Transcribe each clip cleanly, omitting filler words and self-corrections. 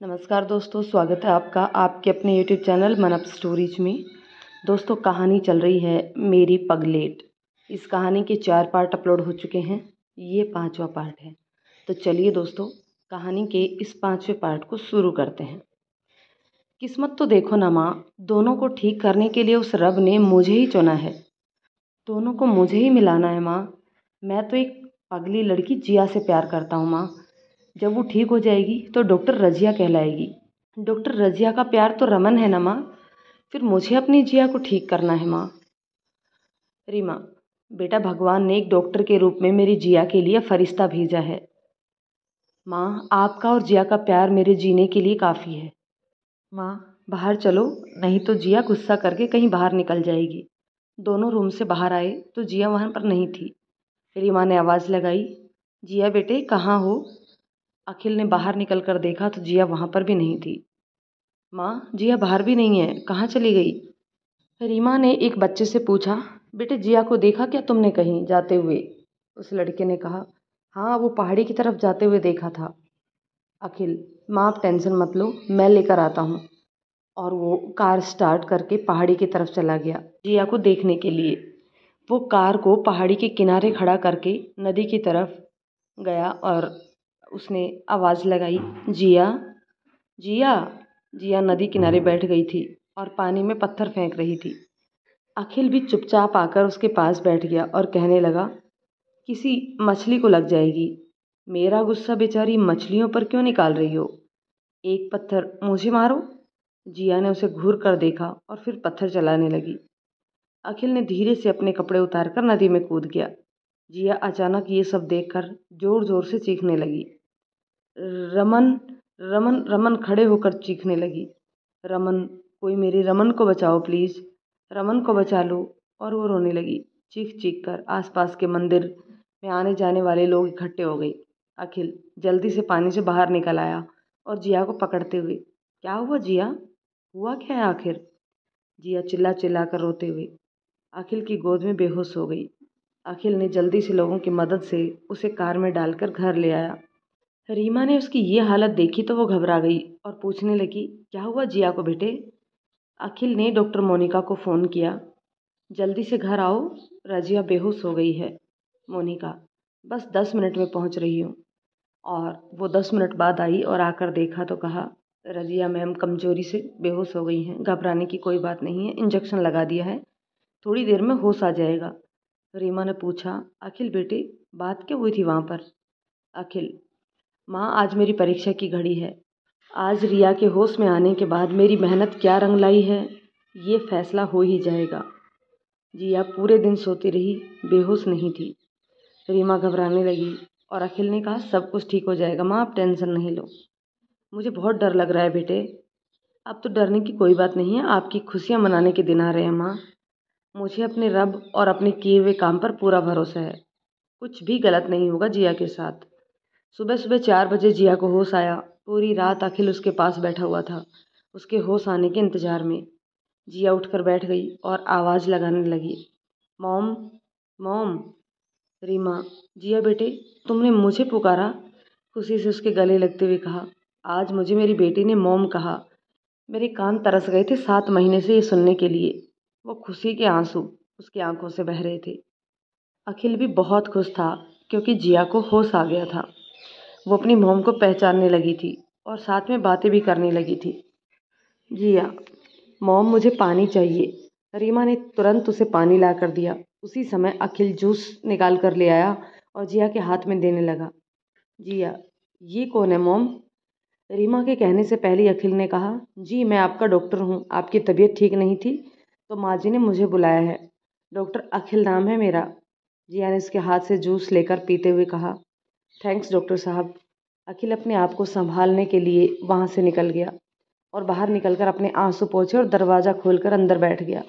नमस्कार दोस्तों, स्वागत है आपका आपके अपने यूट्यूब चैनल मन अप स्टोरीज में। दोस्तों, कहानी चल रही है मेरी पगलेट। इस कहानी के 4 पार्ट अपलोड हो चुके हैं, ये 5वां पार्ट है। तो चलिए दोस्तों, कहानी के इस 5वें पार्ट को शुरू करते हैं। किस्मत तो देखो ना माँ, दोनों को ठीक करने के लिए उस रब ने मुझे ही चुना है। दोनों को मुझे ही मिलाना है माँ। मैं तो एक पगली लड़की जिया से प्यार करता हूँ माँ। जब वो ठीक हो जाएगी तो डॉक्टर रजिया कहलाएगी। डॉक्टर रजिया का प्यार तो रमन है ना माँ। फिर मुझे अपनी जिया को ठीक करना है माँ। रीमा, बेटा भगवान ने एक डॉक्टर के रूप में मेरी जिया के लिए फरिश्ता भेजा है। माँ, आपका और जिया का प्यार मेरे जीने के लिए काफ़ी है। माँ, बाहर चलो, नहीं तो जिया गुस्सा करके कहीं बाहर निकल जाएगी। दोनों रूम से बाहर आए तो जिया वहाँ पर नहीं थी। रीमा ने आवाज़ लगाई, जिया बेटे कहाँ हो? अखिल ने बाहर निकल कर देखा तो जिया वहाँ पर भी नहीं थी। माँ, जिया बाहर भी नहीं है, कहाँ चली गई? रीमा ने एक बच्चे से पूछा, बेटे जिया को देखा क्या तुमने कहीं जाते हुए? उस लड़के ने कहा, हाँ वो पहाड़ी की तरफ जाते हुए देखा था। अखिल, माँ आप टेंशन मत लो, मैं लेकर आता हूँ। और वो कार स्टार्ट करके पहाड़ी की तरफ चला गया जिया को देखने के लिए। वो कार को पहाड़ी के किनारे खड़ा करके नदी की तरफ गया और उसने आवाज़ लगाई, जिया जिया। जिया नदी किनारे बैठ गई थी और पानी में पत्थर फेंक रही थी। अखिल भी चुपचाप आकर उसके पास बैठ गया और कहने लगा, किसी मछली को लग जाएगी। मेरा गुस्सा बेचारी मछलियों पर क्यों निकाल रही हो? एक पत्थर मुझे मारो। जिया ने उसे घूर कर देखा और फिर पत्थर चलाने लगी। अखिल ने धीरे से अपने कपड़े उतारकर नदी में कूद गया। जिया अचानक ये सब देखकर जोर जोर से चीखने लगी। रमन रमन रमन खड़े होकर चीखने लगी, रमन, कोई मेरे रमन को बचाओ प्लीज़, रमन को बचा लो। और वो रोने लगी। चीख चीख कर आसपास के मंदिर में आने जाने वाले लोग इकट्ठे हो गए। अखिल जल्दी से पानी से बाहर निकल आया और जिया को पकड़ते हुए, क्या हुआ जिया? हुआ क्या है आखिर? जिया चिल्ला चिल्ला कर रोते हुए अखिल की गोद में बेहोश हो गई। अखिल ने जल्दी से लोगों की मदद से उसे कार में डालकर घर ले आया। रीमा ने उसकी ये हालत देखी तो वो घबरा गई और पूछने लगी, क्या हुआ जिया को बेटे? अखिल ने डॉक्टर मोनिका को फ़ोन किया, जल्दी से घर आओ, रजिया बेहोश हो गई है। मोनिका, बस 10 मिनट में पहुंच रही हूँ। और वो 10 मिनट बाद आई और आकर देखा तो कहा, रजिया मैम कमजोरी से बेहोश हो गई हैं, घबराने की कोई बात नहीं है, इंजेक्शन लगा दिया है, थोड़ी देर में होश आ जाएगा। रीमा ने पूछा, अखिल बेटे बात क्या हुई थी वहाँ पर? अखिल, माँ आज मेरी परीक्षा की घड़ी है। आज रिया के होश में आने के बाद मेरी मेहनत क्या रंग लाई है, ये फैसला हो ही जाएगा। जिया पूरे दिन सोती रही, बेहोश नहीं थी। रीमा घबराने लगी और अखिल ने कहा, सब कुछ ठीक हो जाएगा माँ, आप टेंशन नहीं लो। मुझे बहुत डर लग रहा है बेटे। अब तो डरने की कोई बात नहीं है, आपकी खुशियाँ मनाने के दिन आ रहे हैं माँ। मुझे अपने रब और अपने किए हुए काम पर पूरा भरोसा है। कुछ भी गलत नहीं होगा जिया के साथ। सुबह सुबह 4 बजे जिया को होश आया। पूरी रात अखिल उसके पास बैठा हुआ था, उसके होश आने के इंतजार में। जिया उठकर बैठ गई और आवाज़ लगाने लगी, मॉम मॉम। रीमा, जिया बेटे तुमने मुझे पुकारा? खुशी से उसके गले लगते हुए कहा, आज मुझे मेरी बेटी ने मॉम कहा। मेरे कान तरस गए थे 7 महीने से ये सुनने के लिए। वो खुशी के आंसू उसकी आंखों से बह रहे थे। अखिल भी बहुत खुश था क्योंकि जिया को होश आ गया था। वो अपनी मॉम को पहचानने लगी थी और साथ में बातें भी करने लगी थी। जिया, मॉम मुझे पानी चाहिए। रीमा ने तुरंत उसे पानी ला कर दिया। उसी समय अखिल जूस निकाल कर ले आया और जिया के हाथ में देने लगा। जिया, ये कौन है मॉम? रीमा के कहने से पहले अखिल ने कहा, जी मैं आपका डॉक्टर हूँ, आपकी तबीयत ठीक नहीं थी तो माँ जी ने मुझे बुलाया है। डॉक्टर अखिल नाम है मेरा। जिया ने उसके हाथ से जूस लेकर पीते हुए कहा, थैंक्स डॉक्टर साहब। अखिल अपने आप को संभालने के लिए वहाँ से निकल गया और बाहर निकलकर अपने आंसू पोंछे और दरवाज़ा खोलकर अंदर बैठ गया।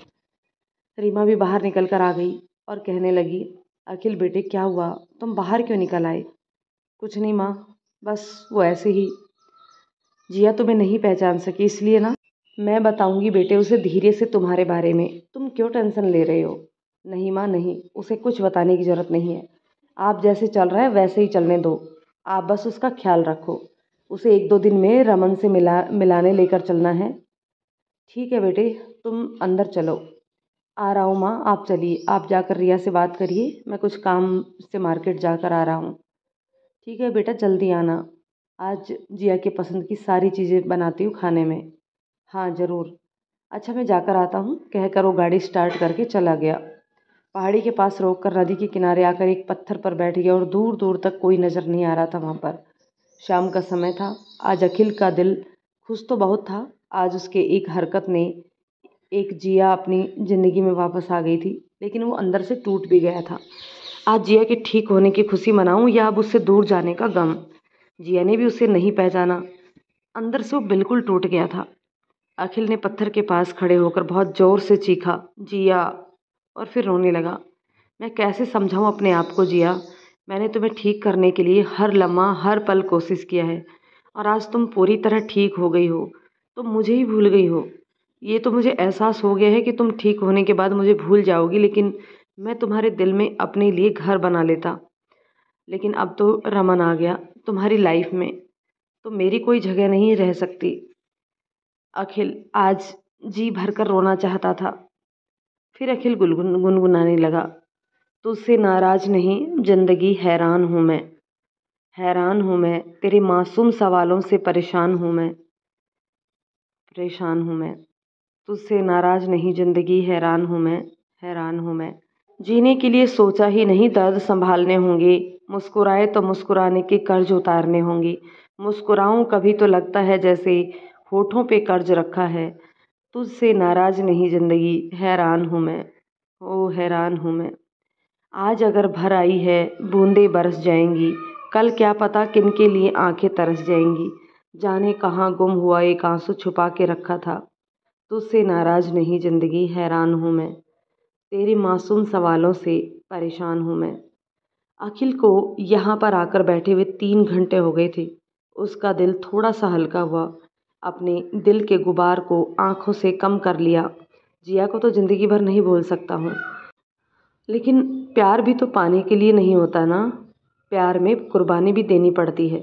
रीमा भी बाहर निकल कर आ गई और कहने लगी, अखिल बेटे क्या हुआ, तुम बाहर क्यों निकल आए? कुछ नहीं माँ, बस वो ऐसे ही। जिया तुम्हें नहीं पहचान सकी इसलिए ना। मैं बताऊंगी बेटे उसे धीरे से तुम्हारे बारे में, तुम क्यों टेंशन ले रहे हो? नहीं माँ नहीं, उसे कुछ बताने की ज़रूरत नहीं है। आप जैसे चल रहा है वैसे ही चलने दो, आप बस उसका ख्याल रखो। उसे 1-2 दिन में रमन से मिलाने लेकर चलना है। ठीक है बेटे, तुम अंदर चलो। आ रहा हूँ माँ, आप चलिए, आप जाकर रिया से बात करिए, मैं कुछ काम से मार्केट जाकर आ रहा हूँ। ठीक है बेटा, जल्दी आना। आज जिया के पसंद की सारी चीज़ें बनाती हूँ खाने में। हाँ ज़रूर। अच्छा मैं जाकर आता हूँ, कहकर वो गाड़ी स्टार्ट करके चला गया। पहाड़ी के पास रोककर नदी के किनारे आकर एक पत्थर पर बैठ गया और दूर दूर तक कोई नज़र नहीं आ रहा था वहाँ पर। शाम का समय था। आज अखिल का दिल खुश तो बहुत था। आज उसके एक हरकत ने एक जिया अपनी ज़िंदगी में वापस आ गई थी, लेकिन वो अंदर से टूट भी गया था। आज जिया के ठीक होने की खुशी मनाऊं या अब उससे दूर जाने का गम। जिया ने भी उसे नहीं पहचाना। अंदर से वो बिल्कुल टूट गया था। अखिल ने पत्थर के पास खड़े होकर बहुत ज़ोर से चीखा, जिया, और फिर रोने लगा। मैं कैसे समझाऊं अपने आप को जिया, मैंने तुम्हें ठीक करने के लिए हर लम्हा हर पल कोशिश किया है, और आज तुम पूरी तरह ठीक हो गई हो, तुम मुझे ही भूल गई हो। ये तो मुझे एहसास हो गया है कि तुम ठीक होने के बाद मुझे भूल जाओगी, लेकिन मैं तुम्हारे दिल में अपने लिए घर बना लेता। लेकिन अब तो रमन आ गया तुम्हारी लाइफ में, तो मेरी कोई जगह नहीं रह सकती। अखिल आज जी भरकर रोना चाहता था। फिर अखिल गुनगुनाने लगा, तुझसे नाराज नहीं, जिंदगी हैरान हूँ मैं, हैरान हूँ मैं, तेरे मासूम सवालों से परेशान हूँ मैं, परेशान हूँ मैं। तुझसे नाराज नहीं, जिंदगी हैरान हूँ मैं, हैरान हूँ मैं। जीने के लिए सोचा ही नहीं, दर्द संभालने होंगे, मुस्कुराए तो मुस्कुराने के कर्ज उतारने होंगे। मुस्कुराऊं कभी तो लगता है जैसे होठों पे कर्ज रखा है। तुझसे नाराज नहीं, जिंदगी हैरान हूँ मैं, ओ हैरान हूँ मैं। आज अगर भर आई है बूंदें बरस जाएंगी, कल क्या पता किन के लिए आंखें तरस जाएंगी। जाने कहाँ गुम हुआ एक आंसू छुपा के रखा था। तुझसे नाराज नहीं, जिंदगी हैरान हूँ मैं, तेरे मासूम सवालों से परेशान हूँ मैं। अखिल को यहाँ पर आकर बैठे हुए 3 घंटे हो गए थे। उसका दिल थोड़ा सा हल्का हुआ। अपने दिल के गुबार को आंखों से कम कर लिया। जिया को तो ज़िंदगी भर नहीं भूल सकता हूँ, लेकिन प्यार भी तो पाने के लिए नहीं होता ना, प्यार में कुर्बानी भी देनी पड़ती है।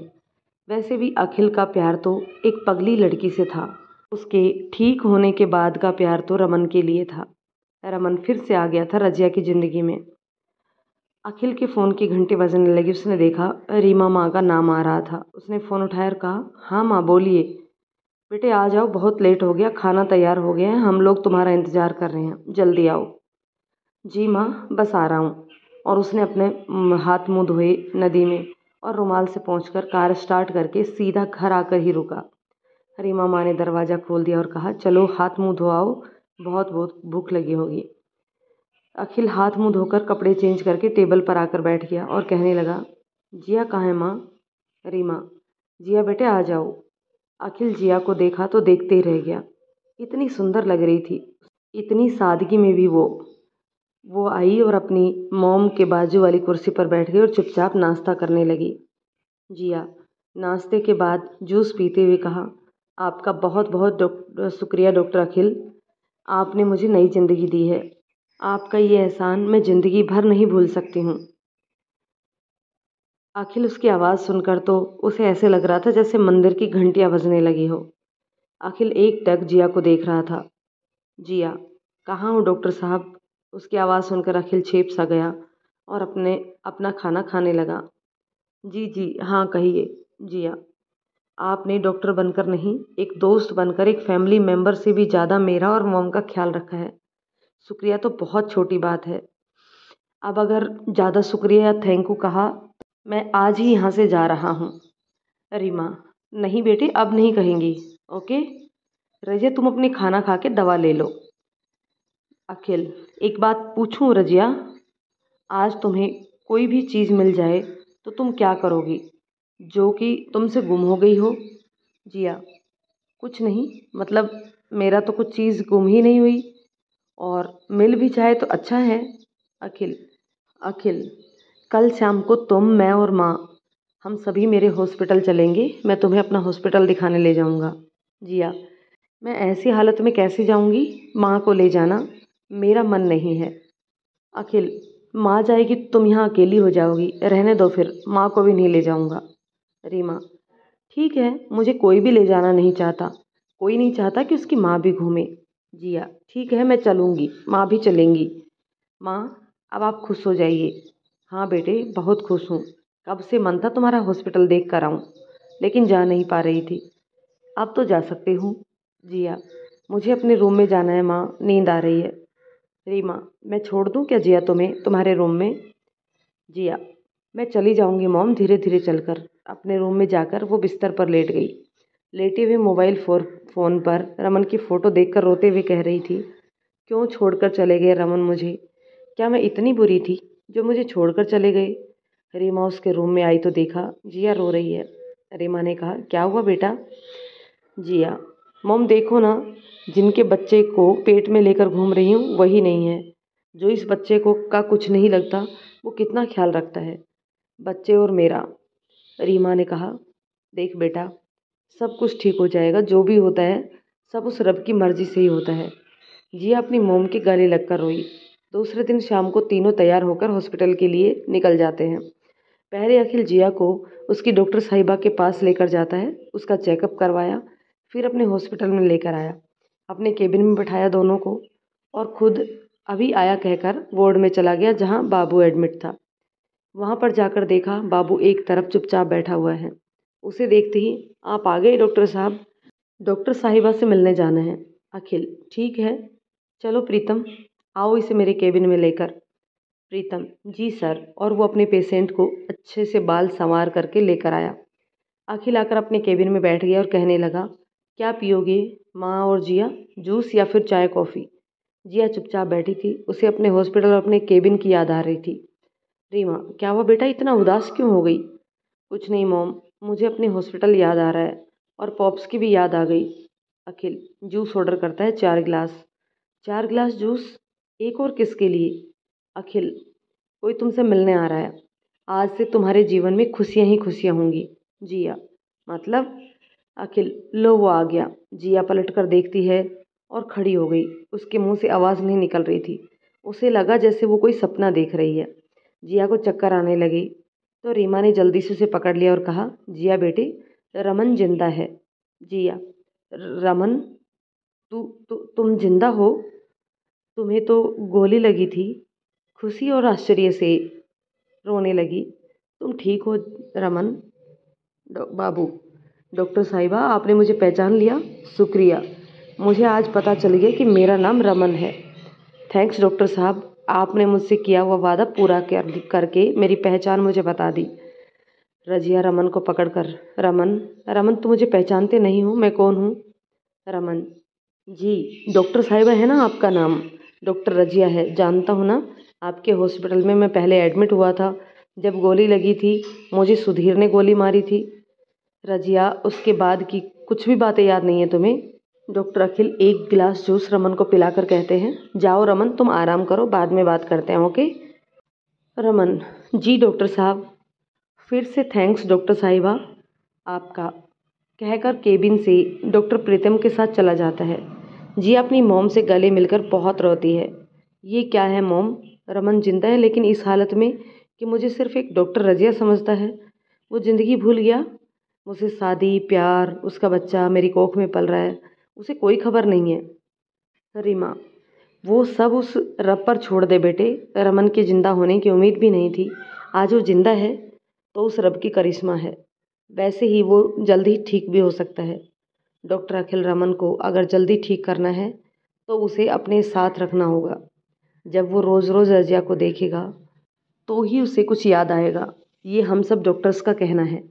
वैसे भी अखिल का प्यार तो एक पगली लड़की से था। उसके ठीक होने के बाद का प्यार तो रमन के लिए था। रमन फिर से आ गया था रजिया की ज़िंदगी में। अखिल के फ़ोन की घंटी बजने लगी। उसने देखा रीमा माँ का नाम आ रहा था। उसने फ़ोन उठाया और कहा, हाँ माँ बोलिए। बेटे आ जाओ, बहुत लेट हो गया, खाना तैयार हो गया है, हम लोग तुम्हारा इंतज़ार कर रहे हैं, जल्दी आओ। जी माँ बस आ रहा हूँ। और उसने अपने हाथ मुँह धोए नदी में और रुमाल से पोंछकर कार स्टार्ट करके सीधा घर आकर ही रुका। रीमा माँ ने दरवाज़ा खोल दिया और कहा, चलो हाथ मुँह धो आओ, बहुत बहुत भूख लगी होगी। अखिल हाथ मुंह धोकर कपड़े चेंज करके टेबल पर आकर बैठ गया और कहने लगा, जिया कहाँ है माँ? रीमा, जिया बेटे आ जाओ। अखिल जिया को देखा तो देखते ही रह गया। इतनी सुंदर लग रही थी, इतनी सादगी में भी वो आई और अपनी मॉम के बाजू वाली कुर्सी पर बैठ गई और चुपचाप नाश्ता करने लगी। जिया नाश्ते के बाद जूस पीते हुए कहा, आपका बहुत बहुत शुक्रिया डॉक्टर अखिल, आपने मुझे नई ज़िंदगी दी है। आपका ये एहसान मैं ज़िंदगी भर नहीं भूल सकती हूँ। अखिल उसकी आवाज़ सुनकर तो उसे ऐसे लग रहा था जैसे मंदिर की घंटियाँ बजने लगी हो। अखिल एकटक जिया को देख रहा था। जिया, कहाँ हो डॉक्टर साहब? उसकी आवाज़ सुनकर अखिल चेप सा गया और अपना खाना खाने लगा। जी जी हाँ कहिए। जिया, आपने डॉक्टर बनकर नहीं, एक दोस्त बनकर, एक फैमिली मेम्बर से भी ज़्यादा मेरा और मॉम का ख्याल रखा है। शुक्रिया तो बहुत छोटी बात है। अब अगर ज़्यादा शुक्रिया या थैंक यू कहा, मैं आज ही यहाँ से जा रहा हूँ। रीमा, नहीं बेटी अब नहीं कहेंगी, ओके। रजिया तुम अपने खाना खा के दवा ले लो। अखिल, एक बात पूछूं रजिया, आज तुम्हें कोई भी चीज़ मिल जाए तो तुम क्या करोगी जो कि तुमसे गुम हो गई हो? जिया, कुछ नहीं, मतलब मेरा तो कुछ चीज़ गुम ही नहीं हुई, और मिल भी जाए तो अच्छा है। अखिल, अखिल, कल शाम को तुम, मैं और माँ, हम सभी मेरे हॉस्पिटल चलेंगे, मैं तुम्हें अपना हॉस्पिटल दिखाने ले जाऊंगा। जिया, मैं ऐसी हालत में कैसे जाऊंगी? माँ को ले जाना, मेरा मन नहीं है। अखिल, माँ जाएगी तो तुम यहाँ अकेली हो जाओगी, रहने दो फिर, माँ को भी नहीं ले जाऊंगा। रीमा, ठीक है, मुझे कोई भी ले जाना नहीं चाहता, कोई नहीं चाहता कि उसकी माँ भी घूमे। जिया, ठीक है मैं चलूँगी, माँ भी चलेंगी। माँ, अब आप खुश हो जाइए। हाँ बेटे, बहुत खुश हूँ। कब से मन था तुम्हारा हॉस्पिटल देख कर आऊँ, लेकिन जा नहीं पा रही थी। अब तो जा सकती हूँ। जिया, मुझे अपने रूम में जाना है माँ, नींद आ रही है। रीमा, मैं छोड़ दूँ क्या जिया तुम्हें तुम्हारे रूम में? जिया, मैं चली जाऊँगी मॉम, धीरे धीरे चलकर। अपने रूम में जाकर वो बिस्तर पर लेट गई। लेटे हुए मोबाइल फ़ोन पर रमन की फ़ोटो देखकर रोते हुए कह रही थी, क्यों छोड़कर चले गए रमन मुझे? क्या मैं इतनी बुरी थी जो मुझे छोड़कर चले गए? रीमा उसके रूम में आई तो देखा जिया रो रही है। रीमा ने कहा, क्या हुआ बेटा? जिया, मॉम देखो ना, जिनके बच्चे को पेट में लेकर घूम रही हूँ वही नहीं है। जो इस बच्चे को का कुछ नहीं लगता वो कितना ख्याल रखता है, बच्चे और मेरा। रीमा ने कहा, देख बेटा, सब कुछ ठीक हो जाएगा, जो भी होता है सब उस रब की मर्जी से ही होता है। जिया अपनी मोम के गले लगकर रोई। दूसरे दिन शाम को तीनों तैयार होकर हॉस्पिटल के लिए निकल जाते हैं। पहले अखिल जिया को उसकी डॉक्टर साहिबा के पास लेकर जाता है, उसका चेकअप करवाया, फिर अपने हॉस्पिटल में लेकर आया, अपने केबिन में बैठाया दोनों को, और खुद अभी आया कहकर वार्ड में चला गया जहां बाबू एडमिट था। वहां पर जाकर देखा बाबू एक तरफ चुपचाप बैठा हुआ है। उसे देखते ही, आप आ गए डॉक्टर साहब, डॉक्टर साहिबा से मिलने जाना है। अखिल, ठीक है, चलो प्रीतम, आओ इसे मेरे केबिन में लेकर। प्रीतम, जी सर, और वो अपने पेशेंट को अच्छे से बाल संवार करके लेकर आया। अखिल आकर अपने केबिन में बैठ गया और कहने लगा, क्या पियोगे माँ और जिया, जूस या फिर चाय कॉफ़ी? जिया चुपचाप बैठी थी, उसे अपने हॉस्पिटल और अपने केबिन की याद आ रही थी। रीमा, क्या हुआ बेटा, इतना उदास क्यों हो गई? कुछ नहीं मॉम, मुझे अपने हॉस्पिटल याद आ रहा है और पॉप्स की भी याद आ गई। अखिल जूस ऑर्डर करता है 4 गिलास। 4 गिलास जूस? एक और किसके लिए? अखिल, कोई तुमसे मिलने आ रहा है। आज से तुम्हारे जीवन में खुशियां ही खुशियां होंगी। जिया, मतलब? अखिल, लो वो आ गया। जिया पलट कर देखती है और खड़ी हो गई, उसके मुंह से आवाज़ नहीं निकल रही थी। उसे लगा जैसे वो कोई सपना देख रही है। जिया को चक्कर आने लगी तो रीमा ने जल्दी से उसे पकड़ लिया और कहा, जिया बेटी, रमन जिंदा है। जिया, रमन, तुम जिंदा हो? तुम्हें तो गोली लगी थी। खुशी और आश्चर्य से रोने लगी। तुम ठीक हो रमन? बाबू, डॉक्टर साहिबा, आपने मुझे पहचान लिया, शुक्रिया। मुझे आज पता चल गया कि मेरा नाम रमन है। थैंक्स डॉक्टर साहब, आपने मुझसे किया हुआ वादा पूरा करके मेरी पहचान मुझे बता दी। रजिया रमन को पकड़कर, रमन, रमन तुम मुझे पहचानते नहीं हो, मैं कौन हूँ? रमन, जी डॉक्टर साहिबा है ना आपका नाम? डॉक्टर रजिया है, जानता हूँ ना। आपके हॉस्पिटल में मैं पहले एडमिट हुआ था, जब गोली लगी थी मुझे सुधीर ने गोली मारी थी। रजिया, उसके बाद की कुछ भी बातें याद नहीं है तुम्हें? डॉक्टर अखिल एक गिलास जूस रमन को पिलाकर कहते हैं, जाओ रमन, तुम आराम करो, बाद में बात करते हैं, ओके? रमन, जी डॉक्टर साहब। फिर से थैंक्स डॉक्टर साहिबा आपका, कहकर केबिन से डॉक्टर प्रीतम के साथ चला जाता है। जी अपनी मोम से गले मिलकर बहुत रोती है। ये क्या है मोम, रमन जिंदा है लेकिन इस हालत में कि मुझे सिर्फ एक डॉक्टर रजिया समझता है। वो ज़िंदगी भूल गया, मुझसे शादी, प्यार, उसका बच्चा मेरी कोख में पल रहा है, उसे कोई खबर नहीं है। रीमा, वो सब उस रब पर छोड़ दे बेटे, रमन के जिंदा होने की उम्मीद भी नहीं थी, आज वो जिंदा है तो उस रब की करिश्मा है। वैसे ही वो जल्दी ठीक भी हो सकता है। डॉक्टर अखिल, रमन को अगर जल्दी ठीक करना है तो उसे अपने साथ रखना होगा। जब वो रोज़ रोज़ रजिया को देखेगा तो ही उसे कुछ याद आएगा। ये हम सब डॉक्टर्स का कहना है।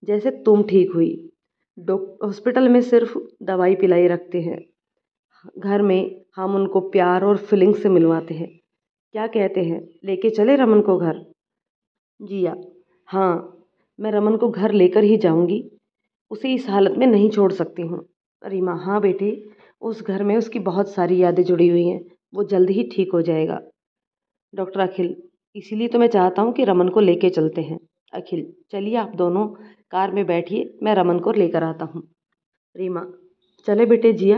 जैसे तुम ठीक हुई, हॉस्पिटल में सिर्फ दवाई पिलाई रखते हैं, घर में हम उनको प्यार और फीलिंग से मिलवाते हैं। क्या कहते हैं, लेके चले रमन को घर? जिया, हाँ, मैं रमन को घर लेकर ही जाऊंगी, उसे इस हालत में नहीं छोड़ सकती हूँ। रीमा, हाँ बेटे, उस घर में उसकी बहुत सारी यादें जुड़ी हुई हैं, वो जल्द ही ठीक हो जाएगा। डॉक्टर अखिल, इसीलिए तो मैं चाहता हूँ कि रमन को लेके चलते हैं। अखिल, चलिए आप दोनों कार में बैठिए, मैं रमन को लेकर आता हूँ। रीमा, चले बेटे जिया,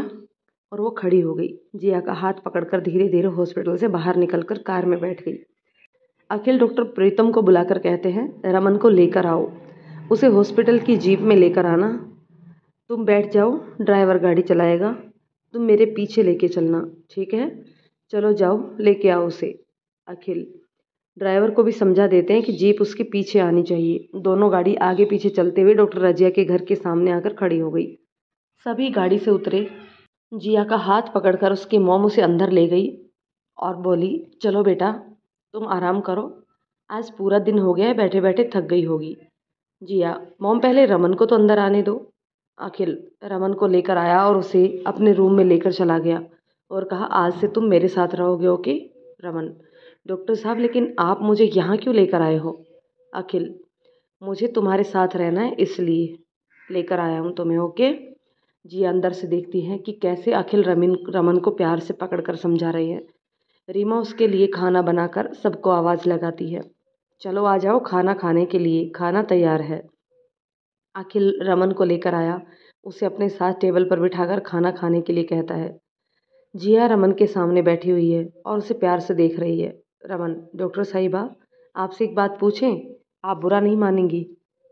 और वो खड़ी हो गई। जिया का हाथ पकड़कर धीरे धीरे हॉस्पिटल से बाहर निकलकर कार में बैठ गई। अखिल डॉक्टर प्रीतम को बुलाकर कहते हैं, रमन को लेकर आओ। उसे हॉस्पिटल की जीप में लेकर आना। तुम बैठ जाओ, ड्राइवर गाड़ी चलाएगा, तुम मेरे पीछे लेके चलना, ठीक है? चलो जाओ, लेके आओ उसे। अखिल ड्राइवर को भी समझा देते हैं कि जीप उसके पीछे आनी चाहिए। दोनों गाड़ी आगे पीछे चलते हुए डॉक्टर रजिया के घर के सामने आकर खड़ी हो गई। सभी गाड़ी से उतरे। जिया का हाथ पकड़कर उसकी मॉम उसे अंदर ले गई और बोली, चलो बेटा, तुम आराम करो, आज पूरा दिन हो गया है, बैठे बैठे थक गई होगी। जिया, मॉम पहले रमन को तो अंदर आने दो। अखिल रमन को लेकर आया और उसे अपने रूम में लेकर चला गया और कहा, आज से तुम मेरे साथ रहोगे, ओके? रमन, डॉक्टर साहब लेकिन आप मुझे यहाँ क्यों लेकर आए हो? अखिल, मुझे तुम्हारे साथ रहना है इसलिए लेकर आया हूँ तुम्हें, ओके? जिया अंदर से देखती है कि कैसे अखिल रमन को प्यार से पकड़कर समझा रही है। रीमा उसके लिए खाना बनाकर सबको आवाज़ लगाती है, चलो आ जाओ खाना खाने के लिए, खाना तैयार है। अखिल रमन को लेकर आया, उसे अपने साथ टेबल पर बिठाकर खाना खाने के लिए कहता है। जिया रमन के सामने बैठी हुई है और उसे प्यार से देख रही है। रमन, डॉक्टर साहिबा, आपसे एक बात पूछें? आप बुरा नहीं मानेंगी?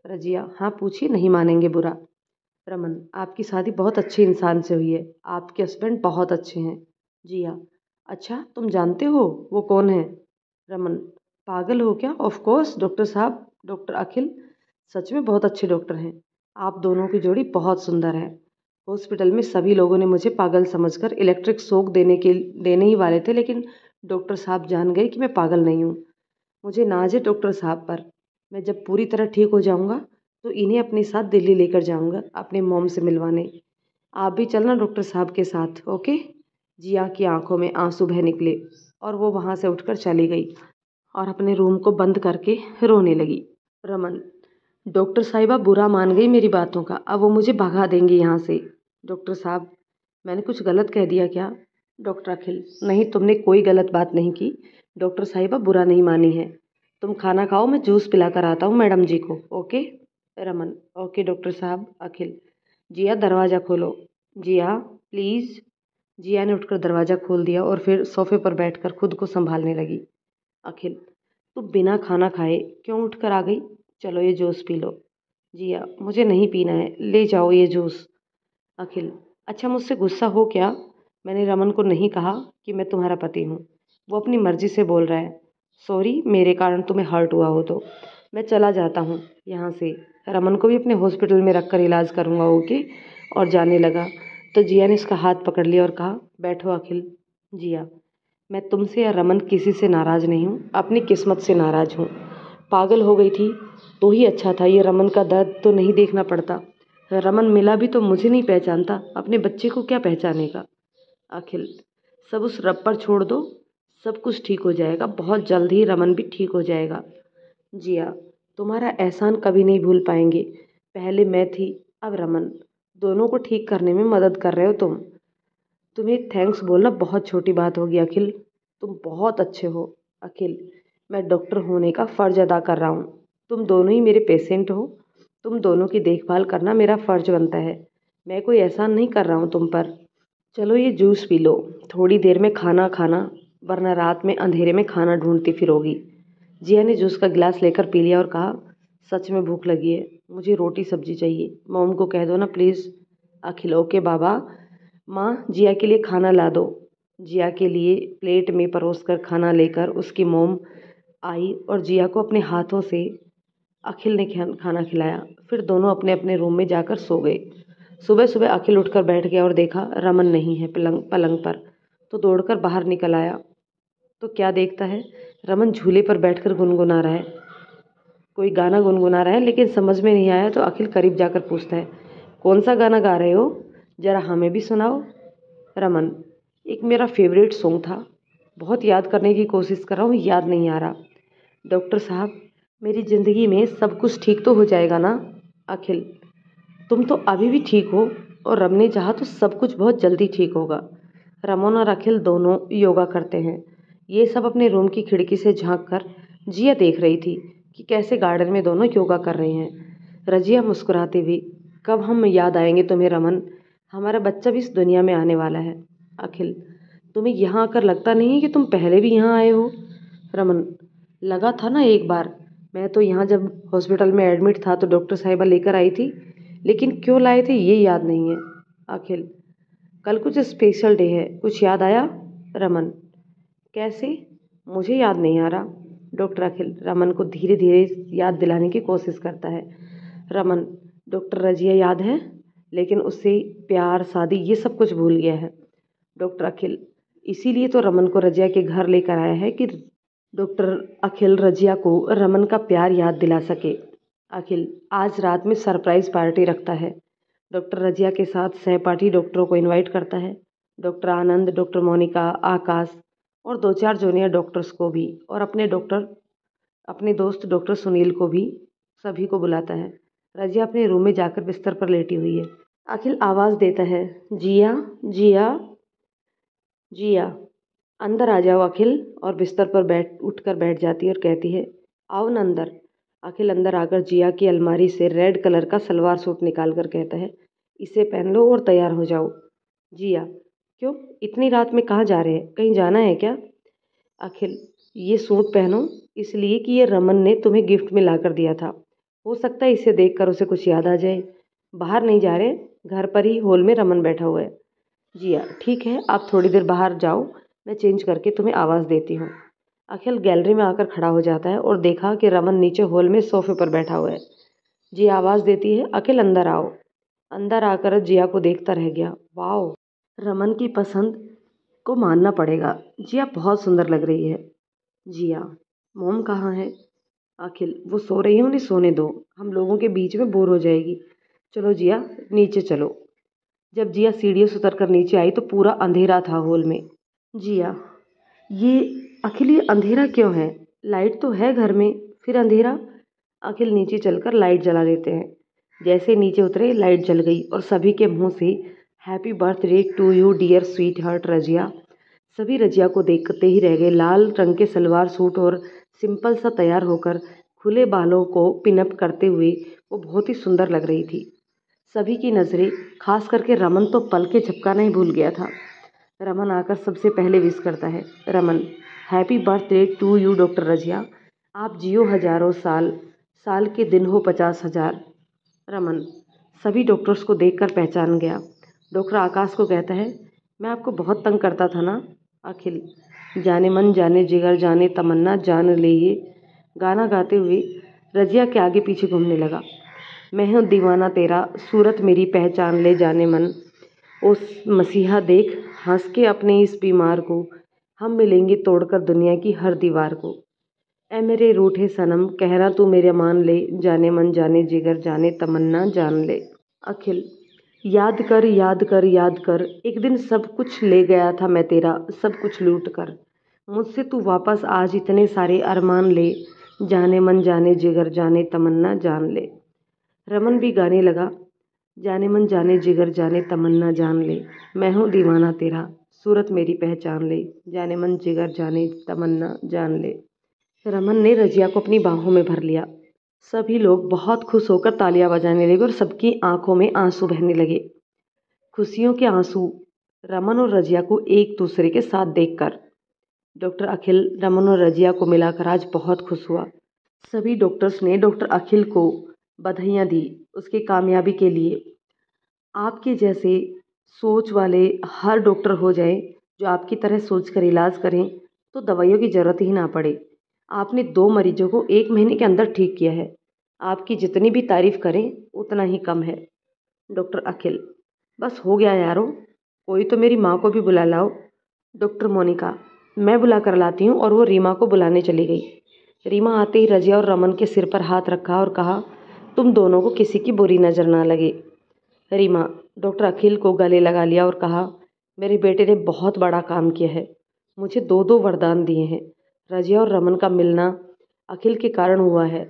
रजिया, हाँ पूछिए, नहीं मानेंगे बुरा। रमन, आपकी शादी बहुत अच्छे इंसान से हुई है, आपके हस्बैंड बहुत अच्छे हैं। जिया, अच्छा तुम जानते हो वो कौन है? रमन, पागल हो क्या? ऑफ कोर्स डॉक्टर साहब, डॉक्टर अखिल सच में बहुत अच्छे डॉक्टर हैं। आप दोनों की जोड़ी बहुत सुंदर है। हॉस्पिटल में सभी लोगों ने मुझे पागल समझकर इलेक्ट्रिक शॉक देने ही वाले थे, लेकिन डॉक्टर साहब जान गए कि मैं पागल नहीं हूँ। मुझे नाज है डॉक्टर साहब पर। मैं जब पूरी तरह ठीक हो जाऊँगा तो इन्हें अपने साथ दिल्ली लेकर जाऊँगा अपने मॉम से मिलवाने। आप भी चलना डॉक्टर साहब के साथ, ओके? जिया की आंखों में आंसू बह निकले और वो वहाँ से उठकर चली गई और अपने रूम को बंद करके रोने लगी। रमन, डॉक्टर साहिबा बुरा मान गई मेरी बातों का, अब वो मुझे भगा देंगी यहाँ से। डॉक्टर साहब, मैंने कुछ गलत कह दिया क्या? डॉक्टर अखिल, नहीं, तुमने कोई गलत बात नहीं की। डॉक्टर साहिबा बुरा नहीं मानी है। तुम खाना खाओ, मैं जूस पिला कर आता हूँ मैडम जी को, ओके? रमन, ओके डॉक्टर साहब। अखिल, जिया दरवाज़ा खोलो। जिया प्लीज़। जिया ने उठकर दरवाज़ा खोल दिया और फिर सोफे पर बैठकर खुद को संभालने लगी। अखिल, तू बिना खाना खाए क्यों उठकर आ गई? चलो ये जूस पी लो। जिया, मुझे नहीं पीना है, ले जाओ ये जूस। अखिल, अच्छा मुझसे गुस्सा हो क्या? मैंने रमन को नहीं कहा कि मैं तुम्हारा पति हूँ, वो अपनी मर्जी से बोल रहा है। सॉरी, मेरे कारण तुम्हें हर्ट हुआ हो तो। मैं चला जाता हूँ यहाँ से, रमन को भी अपने हॉस्पिटल में रख कर इलाज करूँगा, ओके? और जाने लगा तो जिया ने उसका हाथ पकड़ लिया और कहा, बैठो अखिल। जिया, मैं तुमसे या रमन किसी से नाराज़ नहीं हूँ, अपनी किस्मत से नाराज़ हूँ। पागल हो गई थी तो ही अच्छा था, ये रमन का दर्द तो नहीं देखना पड़ता। रमन मिला भी तो मुझे नहीं पहचानता, अपने बच्चे को क्या पहचानेगा? अखिल, सब उस रब पर छोड़ दो, सब कुछ ठीक हो जाएगा, बहुत जल्द ही रमन भी ठीक हो जाएगा। जिया, तुम्हारा एहसान कभी नहीं भूल पाएंगे। पहले मैं थी, अब रमन, दोनों को ठीक करने में मदद कर रहे हो तुम। तुम्हें थैंक्स बोलना बहुत छोटी बात होगी अखिल, तुम बहुत अच्छे हो। अखिल, मैं डॉक्टर होने का फ़र्ज़ अदा कर रहा हूँ, तुम दोनों ही मेरे पेशेंट हो, तुम दोनों की देखभाल करना मेरा फ़र्ज बनता है। मैं कोई एहसान नहीं कर रहा हूँ तुम पर। चलो ये जूस पी लो, थोड़ी देर में खाना खाना, वरना रात में अंधेरे में खाना ढूंढती फिरोगी। जिया ने जूस का गिलास लेकर पी लिया और कहा, सच में भूख लगी है, मुझे रोटी सब्जी चाहिए, मॉम को कह दो ना प्लीज़। अखिल, ओके बाबा। माँ, जिया के लिए खाना ला दो। जिया के लिए प्लेट में परोसकर खाना लेकर उसकी मोम आई और जिया को अपने हाथों से अखिल ने खाना खिलाया। फिर दोनों अपने अपने रूम में जाकर सो गए। सुबह सुबह अखिल उठकर बैठ गया और देखा रमन नहीं है पलंग पर, तो दौड़कर बाहर निकल आया तो क्या देखता है, रमन झूले पर बैठकर गुनगुना रहा है, कोई गाना गुनगुना रहा है, लेकिन समझ में नहीं आया तो अखिल करीब जाकर पूछता है, कौन सा गाना गा रहे हो, ज़रा हमें भी सुनाओ। रमन, एक मेरा फेवरेट सॉन्ग था, बहुत याद करने की कोशिश कर रहा हूँ, याद नहीं आ रहा। डॉक्टर साहब, मेरी ज़िंदगी में सब कुछ ठीक तो हो जाएगा ना? अखिल, तुम तो अभी भी ठीक हो और रब ने चाहा तो सब कुछ बहुत जल्दी ठीक होगा। रमन और अखिल दोनों योगा करते हैं। ये सब अपने रूम की खिड़की से झांक कर जिया देख रही थी कि कैसे गार्डन में दोनों योगा कर रहे हैं। रजिया मुस्कुराती हुई, कब हम याद आएंगे तुम्हें रमन, हमारा बच्चा भी इस दुनिया में आने वाला है। अखिल, तुम्हें यहाँ आकर लगता नहीं है कि तुम पहले भी यहाँ आए हो? रमन, लगा था ना एक बार, मैं तो यहाँ जब हॉस्पिटल में एडमिट था तो डॉक्टर साहिबा लेकर आई थी, लेकिन क्यों लाए थे ये याद नहीं है। अखिल, कल कुछ स्पेशल डे है, कुछ याद आया? रमन, कैसे? मुझे याद नहीं आ रहा। डॉक्टर अखिल रमन को धीरे धीरे याद दिलाने की कोशिश करता है। रमन, डॉक्टर रजिया याद है, लेकिन उससे प्यार शादी ये सब कुछ भूल गया है। डॉक्टर अखिल, इसीलिए तो रमन को रजिया के घर लेकर आया है कि डॉक्टर अखिल रजिया को रमन का प्यार याद दिला सके। अखिल, आज रात में सरप्राइज पार्टी रखता है। डॉक्टर रजिया के साथ सहपाठी डॉक्टरों को इनवाइट करता है। डॉक्टर आनंद, डॉक्टर मोनिका, आकाश और 2-4 जूनियर डॉक्टर्स को भी, और अपने दोस्त डॉक्टर सुनील को भी, सभी को बुलाता है। रजिया अपने रूम में जाकर बिस्तर पर लेटी हुई है। अखिल आवाज़ देता है, जिया, जिया, जिया, अंदर आ जाओ अखिल, और बिस्तर पर उठकर बैठ जाती है और कहती है, आओ न अंदर। अखिल अंदर आकर जिया की अलमारी से रेड कलर का सलवार सूट निकाल कर कहता है, इसे पहन लो और तैयार हो जाओ। जिया, क्यों इतनी रात में कहाँ जा रहे हैं, कहीं जाना है क्या? अखिल, ये सूट पहनो इसलिए कि ये रमन ने तुम्हें गिफ्ट में ला कर दिया था। हो सकता है इसे देखकर उसे कुछ याद आ जाए। बाहर नहीं जा रहे, घर पर ही हॉल में रमन बैठा हुआ है। जिया, ठीक है, आप थोड़ी देर बाहर जाओ, मैं चेंज करके तुम्हें आवाज़ देती हूँ। अखिल गैलरी में आकर खड़ा हो जाता है और देखा कि रमन नीचे हॉल में सोफे पर बैठा हुआ है। जिया आवाज़ देती है, अखिल अंदर आओ। अंदर आकर जिया को देखता रह गया। वाओ, रमन की पसंद को मानना पड़ेगा, जिया बहुत सुंदर लग रही है। जिया, मोम कहाँ है? अखिल, वो सो रही है, उन्हें सोने दो, हम लोगों के बीच में बोर हो जाएगी। चलो जिया, नीचे चलो। जब जिया सीढ़ियों से उतर कर नीचे आई तो पूरा अंधेरा था हॉल में। जिया, ये अखिल, ये अंधेरा क्यों है? लाइट तो है घर में, फिर अंधेरा? अखिल नीचे चलकर लाइट जला देते हैं। जैसे नीचे उतरे लाइट जल गई और सभी के मुंह से happy birthday to you dear sweetheart Razia. सभी रजिया को देखते ही रह गए। लाल रंग के सलवार सूट और सिंपल सा तैयार होकर खुले बालों को पिनअप करते हुए वो बहुत ही सुंदर लग रही थी। सभी की नज़रें, खास करके रमन तो पल के झपकाना ही भूल गया था। रमन आकर सबसे पहले विश करता है। Raman, happy birthday to you doctor Razia, आप जियो हजारों साल, साल के दिन हो 50,000। रमन सभी डॉक्टर्स को देखकर पहचान गया। डॉक्टर आकाश को कहता है, मैं आपको बहुत तंग करता था ना? अखिल, जाने मन जाने जिगर जाने तमन्ना जान ले, ये गाना गाते हुए रजिया के आगे पीछे घूमने लगा। मैं हूँ दीवाना तेरा, सूरत मेरी पहचान ले जाने मन, उस मसीहा देख हंस के अपने इस बीमार को, हम मिलेंगे तोड़कर दुनिया की हर दीवार को। ऐ मेरे रूठे सनम, कहना तू मेरे मान ले, जाने मन जाने जिगर जाने तमन्ना जान ले। अखिल, याद कर याद कर याद कर, एक दिन सब कुछ ले गया था मैं तेरा, सब कुछ लूट कर, मुझसे तू वापस आज इतने सारे अरमान ले, जाने मन जाने जिगर जाने तमन्ना जान ले। रमन भी गाने लगा, जाने मन जाने जिगर जाने तमन्ना जान ले, मैं हूँ दीवाना तेरा, सूरत मेरी पहचान ले, जाने मन जिगर जाने तमन्ना जान ले। रमन ने रजिया को अपनी बाहों में भर लिया। सभी लोग बहुत खुश होकर तालियां बजाने लगे और सबकी आंखों में आंसू बहने लगे। खुशियों के आंसू रमन और रजिया को एक दूसरे के साथ देखकर। डॉक्टर अखिल रमन और रजिया को मिलाकर आज बहुत खुश हुआ। सभी डॉक्टर्स ने डॉक्टर अखिल को बधाइयाँ दी उसकी कामयाबी के लिए। आपके जैसे सोच वाले हर डॉक्टर हो जाए जो आपकी तरह सोचकर इलाज करें तो दवाइयों की ज़रूरत ही ना पड़े। आपने 2 मरीजों को 1 महीने के अंदर ठीक किया है। आपकी जितनी भी तारीफ़ करें उतना ही कम है। डॉक्टर अखिल, बस हो गया यारो, कोई तो मेरी माँ को भी बुला लाओ। डॉक्टर मोनिका, मैं बुला कर लाती हूँ, और वो रीमा को बुलाने चली गई। रीमा आते ही रजिया और रमन के सिर पर हाथ रखा और कहा, तुम दोनों को किसी की बुरी नज़र ना लगे। रीमा डॉक्टर अखिल को गले लगा लिया और कहा, मेरे बेटे ने बहुत बड़ा काम किया है, मुझे 2-2 वरदान दिए हैं। रजिया और रमन का मिलना अखिल के कारण हुआ है,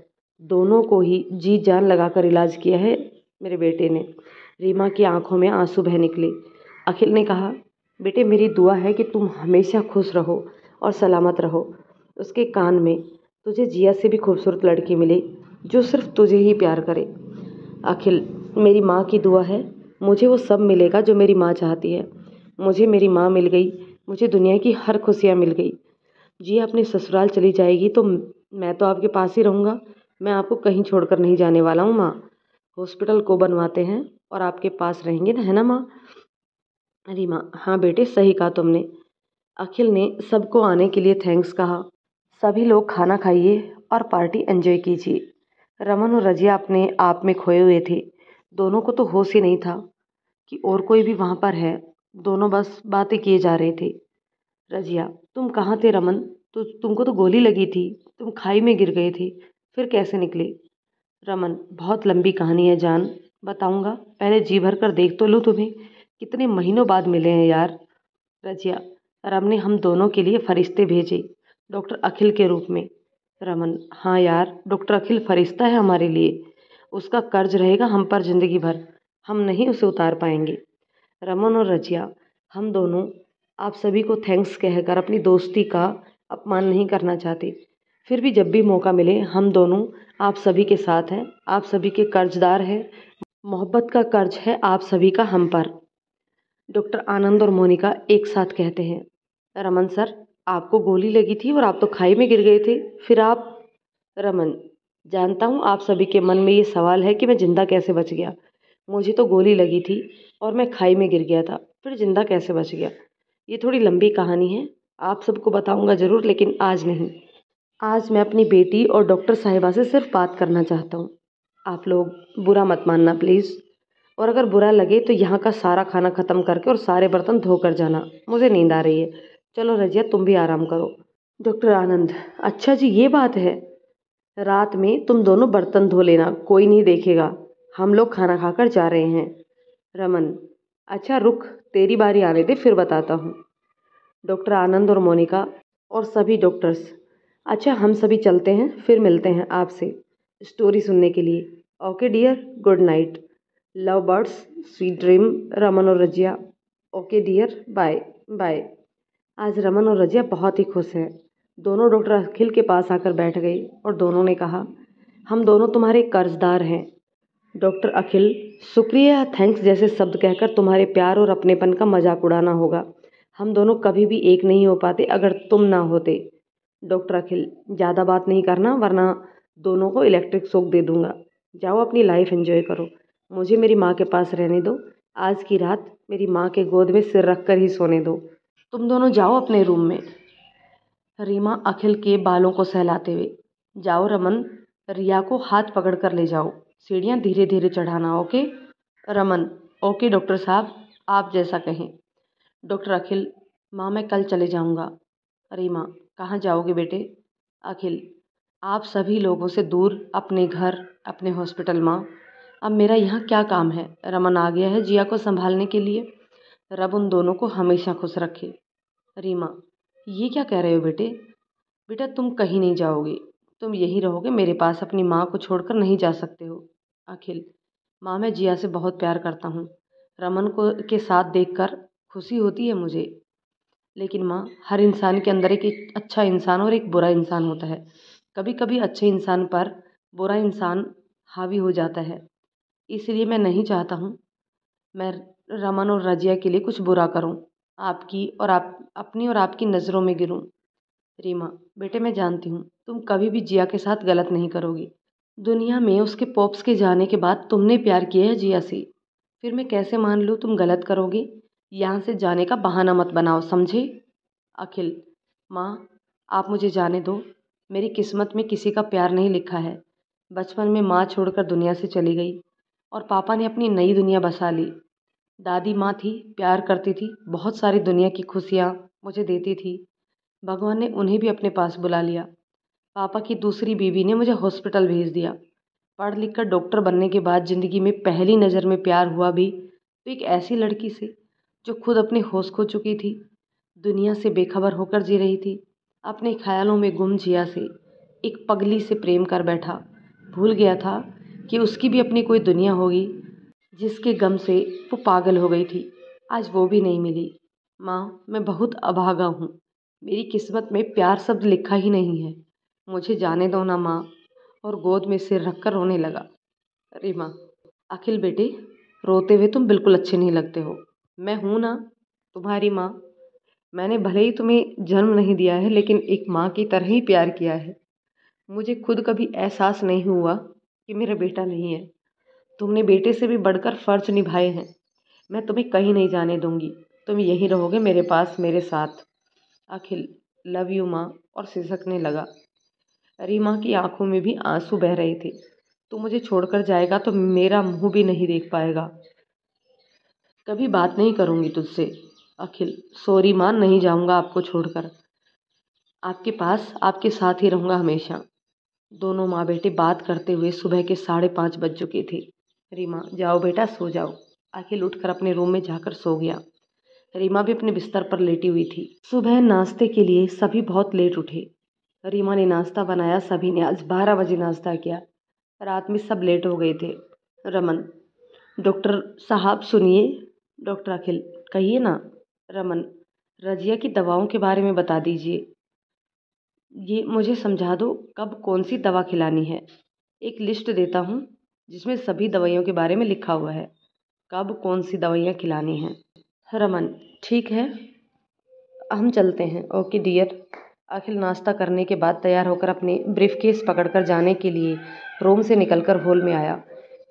दोनों को ही जी जान लगाकर इलाज किया है मेरे बेटे ने। रीमा की आंखों में आंसू बह निकले। अखिल ने कहा, बेटे मेरी दुआ है कि तुम हमेशा खुश रहो और सलामत रहो। उसके कान में, तुझे जिया से भी खूबसूरत लड़की मिले जो सिर्फ तुझे ही प्यार करे। अखिल, मेरी माँ की दुआ है, मुझे वो सब मिलेगा जो मेरी माँ चाहती है। मुझे मेरी माँ मिल गई, मुझे दुनिया की हर खुशियाँ मिल गई। जिया अपने ससुराल चली जाएगी तो मैं तो आपके पास ही रहूँगा, मैं आपको कहीं छोड़कर नहीं जाने वाला हूँ माँ। हॉस्पिटल को बनवाते हैं और आपके पास रहेंगे ना, है ना माँ? रीमा, हाँ बेटे, सही कहा तुमने। अखिल ने सबको आने के लिए थैंक्स कहा। सभी लोग खाना खाइए और पार्टी एंजॉय कीजिए। रमन और रजिया अपने आप में खोए हुए थे। दोनों को तो होश ही नहीं था कि और कोई भी वहाँ पर है। दोनों बस बातें किए जा रहे थे। रजिया, तुम कहाँ थे रमन? तो तुमको तो गोली लगी थी, तुम खाई में गिर गए थे, फिर कैसे निकले? रमन, बहुत लंबी कहानी है जान, बताऊंगा, पहले जी भर कर देख तो लूँ तुम्हें। कितने महीनों बाद मिले हैं यार। रजिया, रब ने हम दोनों के लिए फरिश्ते भेजे, डॉक्टर अखिल के रूप में। रमन, हाँ यार, डॉक्टर अखिल फरिश्ता है हमारे लिए। उसका कर्ज रहेगा हम पर जिंदगी भर, हम नहीं उसे उतार पाएंगे। रमन और रजिया, हम दोनों आप सभी को थैंक्स कहकर अपनी दोस्ती का अपमान नहीं करना चाहते। फिर भी जब भी मौका मिले हम दोनों आप सभी के साथ हैं, आप सभी के कर्जदार हैं। मोहब्बत का कर्ज है आप सभी का हम पर। डॉक्टर आनंद और मोनिका एक साथ कहते हैं, रमन सर, आपको गोली लगी थी और आप तो खाई में गिर गए थे, फिर आप? रमन, जानता हूँ आप सभी के मन में ये सवाल है कि मैं जिंदा कैसे बच गया। मुझे तो गोली लगी थी और मैं खाई में गिर गया था, फिर जिंदा कैसे बच गया? ये थोड़ी लंबी कहानी है, आप सबको बताऊंगा ज़रूर, लेकिन आज नहीं। आज मैं अपनी बेटी और डॉक्टर साहिबा से सिर्फ बात करना चाहता हूँ। आप लोग बुरा मत मानना प्लीज़, और अगर बुरा लगे तो यहाँ का सारा खाना ख़त्म करके और सारे बर्तन धो कर जाना, मुझे नींद आ रही है। चलो रजिया, तुम भी आराम करो। डॉक्टर आनंद, अच्छा जी ये बात है। रात में तुम दोनों बर्तन धो लेना, कोई नहीं देखेगा, हम लोग खाना खाकर जा रहे हैं। रमन, अच्छा रुक, तेरी बारी आने दे फिर बताता हूँ। डॉक्टर आनंद और मोनिका और सभी डॉक्टर्स, अच्छा हम सभी चलते हैं, फिर मिलते हैं आपसे स्टोरी सुनने के लिए। Okay dear, good night, love birds, sweet dream. Raman और Razia, okay dear, bye bye. आज रमन और रजिया बहुत ही खुश हैं। दोनों डॉक्टर अखिल के पास आकर बैठ गए और दोनों ने कहा, हम दोनों तुम्हारे कर्जदार हैं। डॉक्टर अखिल, शुक्रिया या थैंक्स जैसे शब्द कहकर तुम्हारे प्यार और अपनेपन का मजाक उड़ाना होगा। हम दोनों कभी भी एक नहीं हो पाते अगर तुम ना होते। डॉक्टर अखिल, ज़्यादा बात नहीं करना वरना दोनों को इलेक्ट्रिक शॉक दे दूंगा। जाओ अपनी लाइफ एंजॉय करो, मुझे मेरी माँ के पास रहने दो। आज की रात मेरी माँ के गोद में सिर रख कर ही सोने दो। तुम दोनों जाओ अपने रूम में। रीमा अखिल के बालों को सहलाते हुए, जाओ रमन, रिया को हाथ पकड़ कर ले जाओ, सीढ़ियाँ धीरे धीरे चढ़ाना, ओके? रमन, ओके डॉक्टर साहब, आप जैसा कहें। डॉक्टर अखिल, माँ मैं कल चले जाऊँगा। रीमा, कहाँ जाओगे बेटे? अखिल, आप सभी लोगों से दूर, अपने घर, अपने हॉस्पिटल माँ। अब मेरा यहाँ क्या काम है? रमन आ गया है जिया को संभालने के लिए। रब उन दोनों को हमेशा खुश रखे। रीमा, ये क्या कह रहे हो बेटे? बेटा तुम कहीं नहीं जाओगे, तुम यहीं रहोगे मेरे पास, अपनी माँ को छोड़कर नहीं जा सकते हो। अखिल, माँ मैं जिया से बहुत प्यार करता हूँ, रमन को के साथ देखकर खुशी होती है मुझे, लेकिन माँ हर इंसान के अंदर एक अच्छा इंसान और एक बुरा इंसान होता है। कभी कभी अच्छे इंसान पर बुरा इंसान हावी हो जाता है, इसलिए मैं नहीं चाहता हूँ मैं रमन और रजिया के लिए कुछ बुरा करूँ, आपकी और आप अपनी और आपकी नज़रों में गिरूँ। रीमा, बेटे मैं जानती हूँ तुम कभी भी जिया के साथ गलत नहीं करोगी। दुनिया में उसके पॉप्स के जाने के बाद तुमने प्यार किया है जिया से, फिर मैं कैसे मान लूँ तुम गलत करोगे? यहाँ से जाने का बहाना मत बनाओ, समझे? अखिल, माँ आप मुझे जाने दो, मेरी किस्मत में किसी का प्यार नहीं लिखा है। बचपन में माँ छोड़कर दुनिया से चली गई और पापा ने अपनी नई दुनिया बसा ली। दादी माँ थी, प्यार करती थी, बहुत सारी दुनिया की खुशियाँ मुझे देती थी। भगवान ने उन्हें भी अपने पास बुला लिया। पापा की दूसरी बीवी ने मुझे हॉस्पिटल भेज दिया। पढ़ लिख कर डॉक्टर बनने के बाद ज़िंदगी में पहली नज़र में प्यार हुआ भी तो एक ऐसी लड़की से जो खुद अपने होश खो चुकी थी, दुनिया से बेखबर होकर जी रही थी। अपने ख्यालों में गुम जिया से एक पगली से प्रेम कर बैठा, भूल गया था कि उसकी भी अपनी कोई दुनिया होगी जिसके गम से वो पागल हो गई थी। आज वो भी नहीं मिली। माँ मैं बहुत अभागा हूँ, मेरी किस्मत में प्यार शब्द लिखा ही नहीं है, मुझे जाने दो ना माँ। और गोद में सिर रखकर रोने लगा। रीमा, अखिल बेटे, रोते हुए तुम बिल्कुल अच्छे नहीं लगते हो। मैं हूँ ना तुम्हारी माँ, मैंने भले ही तुम्हें जन्म नहीं दिया है लेकिन एक माँ की तरह ही प्यार किया है। मुझे खुद कभी एहसास नहीं हुआ कि मेरा बेटा नहीं है। तुमने बेटे से भी बढ़कर फ़र्ज निभाए हैं। मैं तुम्हें कहीं नहीं जाने दूंगी। तुम यहीं रहोगे मेरे पास, मेरे साथ। अखिल, लव यू माँ, और सिसकने लगा। रीमा की आंखों में भी आंसू बह रहे थे। तू मुझे छोड़कर जाएगा तो मेरा मुंह भी नहीं देख पाएगा। कभी बात नहीं करूंगी तुझसे। अखिल, सॉरी माँ, नहीं जाऊंगा आपको छोड़कर। आपके पास, आपके साथ ही रहूंगा हमेशा। दोनों माँ बेटे बात करते हुए सुबह के 5:30 बज चुके थे। रीमा, जाओ बेटा, सो जाओ। अखिल उठकर अपने रूम में जाकर सो गया। रीमा भी अपने बिस्तर पर लेटी हुई थी। सुबह नाश्ते के लिए सभी बहुत लेट उठे। रीमा ने नाश्ता बनाया। सभी ने आज 12 बजे नाश्ता किया। रात में सब लेट हो गए थे। रमन, डॉक्टर साहब सुनिए। डॉक्टर अखिल, कहिए ना। रमन, रजिया की दवाओं के बारे में बता दीजिए। ये मुझे समझा दो, कब कौन सी दवा खिलानी है। एक लिस्ट देता हूँ जिसमें सभी दवाइयों के बारे में लिखा हुआ है, कब कौन सी दवाइयाँ खिलानी हैं। रमन, ठीक है, हम चलते हैं। Okay dear. अखिल नाश्ता करने के बाद तैयार होकर अपने ब्रीफकेस पकड़कर जाने के लिए रूम से निकलकर हॉल में आया।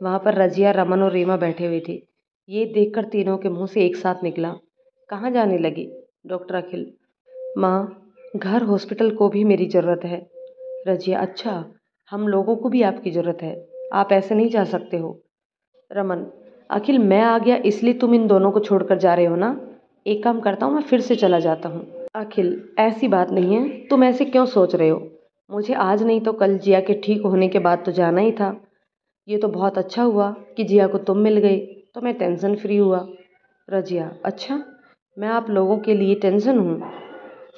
वहाँ पर रजिया, रमन और रीमा बैठे हुए थे। ये देखकर तीनों के मुंह से एक साथ निकला, कहाँ जाने लगी। डॉक्टर अखिल, माँ, घर हॉस्पिटल को भी मेरी ज़रूरत है। रजिया, अच्छा, हम लोगों को भी आपकी ज़रूरत है, आप ऐसे नहीं जा सकते हो। रमन, अखिल, मैं आ गया इसलिए तुम इन दोनों को छोड़कर जा रहे हो ना। एक काम करता हूँ, मैं फिर से चला जाता हूँ। अखिल, ऐसी बात नहीं है, तुम ऐसे क्यों सोच रहे हो। मुझे आज नहीं तो कल जिया के ठीक होने के बाद तो जाना ही था। ये तो बहुत अच्छा हुआ कि जिया को तुम मिल गए, तो मैं टेंशन फ्री हुआ। रजिया, अच्छा, मैं आप लोगों के लिए टेंशन हूँ।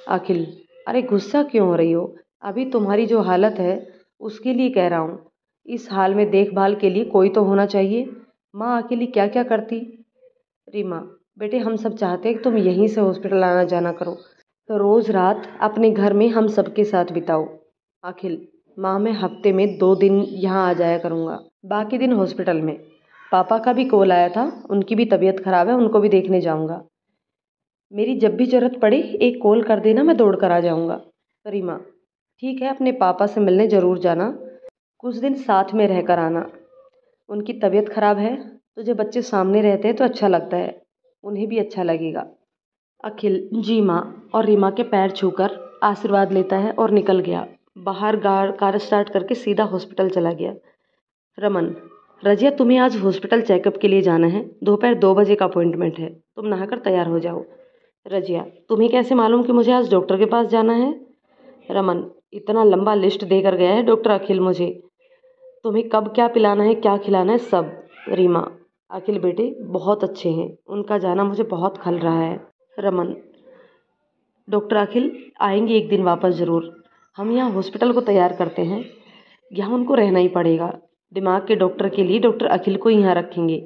अखिल, अरे गुस्सा क्यों हो रही हो। अभी तुम्हारी जो हालत है उसके लिए कह रहा हूँ। इस हाल में देखभाल के लिए कोई तो होना चाहिए। माँ अकेली क्या क्या करती। रीमा, बेटे, हम सब चाहते हैं कि तुम यहीं से हॉस्पिटल आना जाना करो, तो रोज़ रात अपने घर में हम सबके साथ बिताओ। अखिल, माँ, मैं हफ्ते में 2 दिन यहाँ आ जाया करूँगा, बाकी दिन हॉस्पिटल में। पापा का भी कॉल आया था, उनकी भी तबीयत खराब है, उनको भी देखने जाऊँगा। मेरी जब भी ज़रूरत पड़े एक कॉल कर देना, मैं दौड़ कर आ जाऊँगा। रीमा, ठीक है, अपने पापा से मिलने ज़रूर जाना, कुछ दिन साथ में रहकर आना। उनकी तबीयत खराब है तो जब बच्चे सामने रहते हैं तो अच्छा लगता है, उन्हें भी अच्छा लगेगा। अखिल, जी माँ, और रीमा के पैर छूकर आशीर्वाद लेता है और निकल गया। बाहर कार स्टार्ट करके सीधा हॉस्पिटल चला गया। रमन, रजिया, तुम्हें आज हॉस्पिटल चेकअप के लिए जाना है, दोपहर 2 बजे का अपॉइंटमेंट है, तुम नहाकर तैयार हो जाओ। रजिया, तुम्हें कैसे मालूम कि मुझे आज डॉक्टर के पास जाना है। रमन, इतना लंबा लिस्ट देकर गया है डॉक्टर अखिल मुझे, तुम्हें कब क्या पिलाना है, क्या खिलाना है, सब। रीमा, अखिल बेटे बहुत अच्छे हैं, उनका जाना मुझे बहुत खल रहा है। रमन, डॉक्टर अखिल आएंगे एक दिन वापस ज़रूर। हम यहाँ हॉस्पिटल को तैयार करते हैं, यहाँ उनको रहना ही पड़ेगा। दिमाग के डॉक्टर के लिए डॉक्टर अखिल को यहाँ रखेंगे।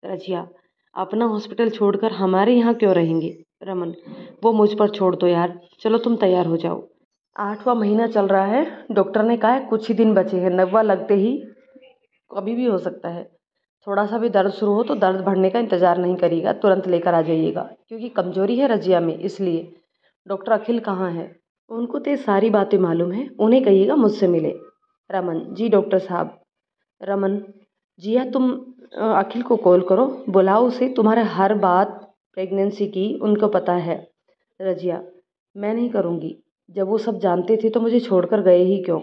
रजिया, अपना हॉस्पिटल छोड़कर हमारे यहाँ क्यों रहेंगे। रमन, वो मुझ पर छोड़ दो यार, चलो तुम तैयार हो जाओ। 8वां महीना चल रहा है, डॉक्टर ने कहा है कुछ ही दिन बचे हैं, 9वां लगते ही कभी भी हो सकता है। थोड़ा सा भी दर्द शुरू हो तो दर्द बढ़ने का इंतज़ार नहीं करिएगा, तुरंत लेकर आ जाइएगा, क्योंकि कमजोरी है रजिया में, इसलिए। डॉक्टर अखिल कहाँ है। उनको तो ये सारी बातें मालूम है, उन्हें कहिएगा मुझसे मिले। रमन, जी डॉक्टर साहब। रमन, जिया, तुम अखिल को कॉल करो, बुलाओ उसे, तुम्हारे हर बात प्रेगनेंसी की उनको पता है। रजिया, मैं नहीं करूँगी, जब वो सब जानते थे तो मुझे छोड़कर गए ही क्यों।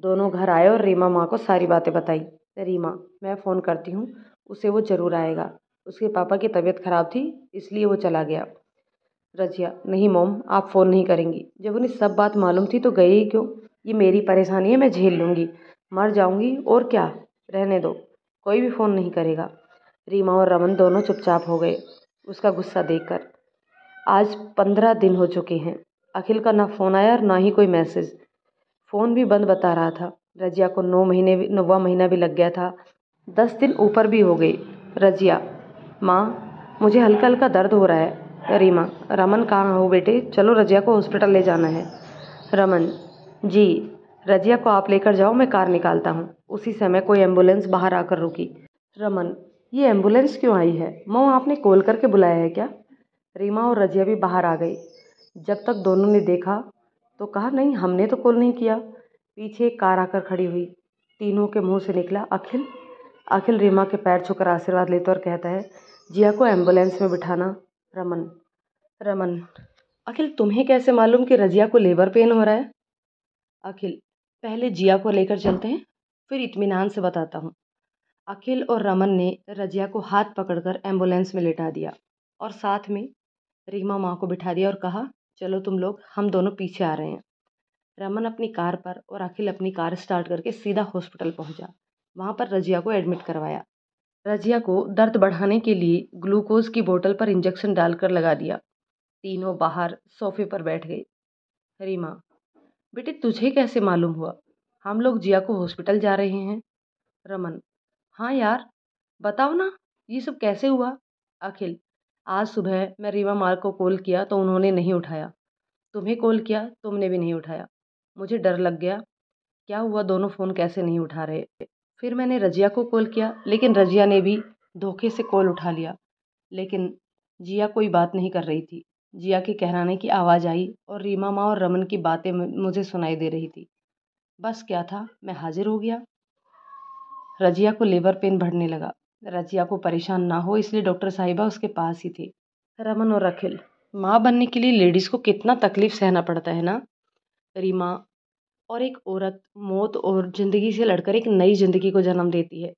दोनों घर आए और रीमा माँ को सारी बातें बताई। रीमा, मैं फ़ोन करती हूँ उसे, वो ज़रूर आएगा, उसके पापा की तबीयत ख़राब थी इसलिए वो चला गया। रजिया, नहीं मोम, आप फ़ोन नहीं करेंगी, जब उन्हें सब बात मालूम थी तो गए ही क्यों। ये मेरी परेशानी है, मैं झेल लूँगी, मर जाऊँगी और क्या, रहने दो, कोई भी फ़ोन नहीं करेगा। रीमा और रमन दोनों चुपचाप हो गए उसका गुस्सा देखकर। आज 15 दिन हो चुके हैं, अखिल का ना फ़ोन आया और ना ही कोई मैसेज, फ़ोन भी बंद बता रहा था। रजिया को 9वां महीना भी लग गया था, 10 दिन ऊपर भी हो गए। रजिया, माँ, मुझे हल्का हल्का दर्द हो रहा है। रीमा, रमन कहाँ हो बेटे, चलो रजिया को हॉस्पिटल ले जाना है। रमन, जी, रजिया को आप लेकर जाओ, मैं कार निकालता हूँ। उसी समय कोई एम्बुलेंस बाहर आकर रुकी। रमन, ये एम्बुलेंस क्यों आई है, मोम आपने कॉल करके बुलाया है क्या। रीमा और रजिया भी बाहर आ गई। जब तक दोनों ने देखा तो कहा, नहीं हमने तो कॉल नहीं किया। पीछे एक कार आकर खड़ी हुई। तीनों के मुंह से निकला अखिल। अखिल रीमा के पैर छूकर आशीर्वाद लेता और कहता है, जिया को एम्बुलेंस में बिठाना। रमन रमन अखिल, तुम्हें कैसे मालूम कि रजिया को लेबर पेन हो रहा है? अखिल, पहले जिया को लेकर चलते हैं, फिर इत्मीनान से बताता हूँ। अखिल और रमन ने रजिया को हाथ पकड़कर एम्बुलेंस में लेटा दिया और साथ में रीमा माँ को बिठा दिया और कहा, चलो तुम लोग, हम दोनों पीछे आ रहे हैं। रमन अपनी कार पर और अखिल अपनी कार स्टार्ट करके सीधा हॉस्पिटल पहुंचा। वहां पर रजिया को एडमिट करवाया। रजिया को दर्द बढ़ाने के लिए ग्लूकोज की बोतल पर इंजेक्शन डालकर लगा दिया। तीनों बाहर सोफे पर बैठ गए। रीमा, बेटे तुझे कैसे मालूम हुआ? हम लोग जिया को हॉस्पिटल जा रहे हैं। रमन, हाँ यार, बताओ ना, ये सब कैसे हुआ? अखिल, आज सुबह मैं रीमा माँ को कॉल किया तो उन्होंने नहीं उठाया। तुम्हें कॉल किया, तुमने भी नहीं उठाया। मुझे डर लग गया, क्या हुआ, दोनों फ़ोन कैसे नहीं उठा रहे? फिर मैंने रजिया को कॉल किया, लेकिन रजिया ने भी धोखे से कॉल उठा लिया। लेकिन जिया कोई बात नहीं कर रही थी। जिया के कहराने की आवाज़ आई और रीमा माँ और रमन की बातें मुझे सुनाई दे रही थी। बस क्या था, मैं हाजिर हो गया। रजिया को लेबर पेन बढ़ने लगा। रजिया को परेशान ना हो इसलिए डॉक्टर साहिबा उसके पास ही थे। रमन और अखिल, माँ बनने के लिए लेडीज़ को कितना तकलीफ सहना पड़ता है ना। रीमा, और एक औरत मौत और ज़िंदगी से लड़कर एक नई ज़िंदगी को जन्म देती है,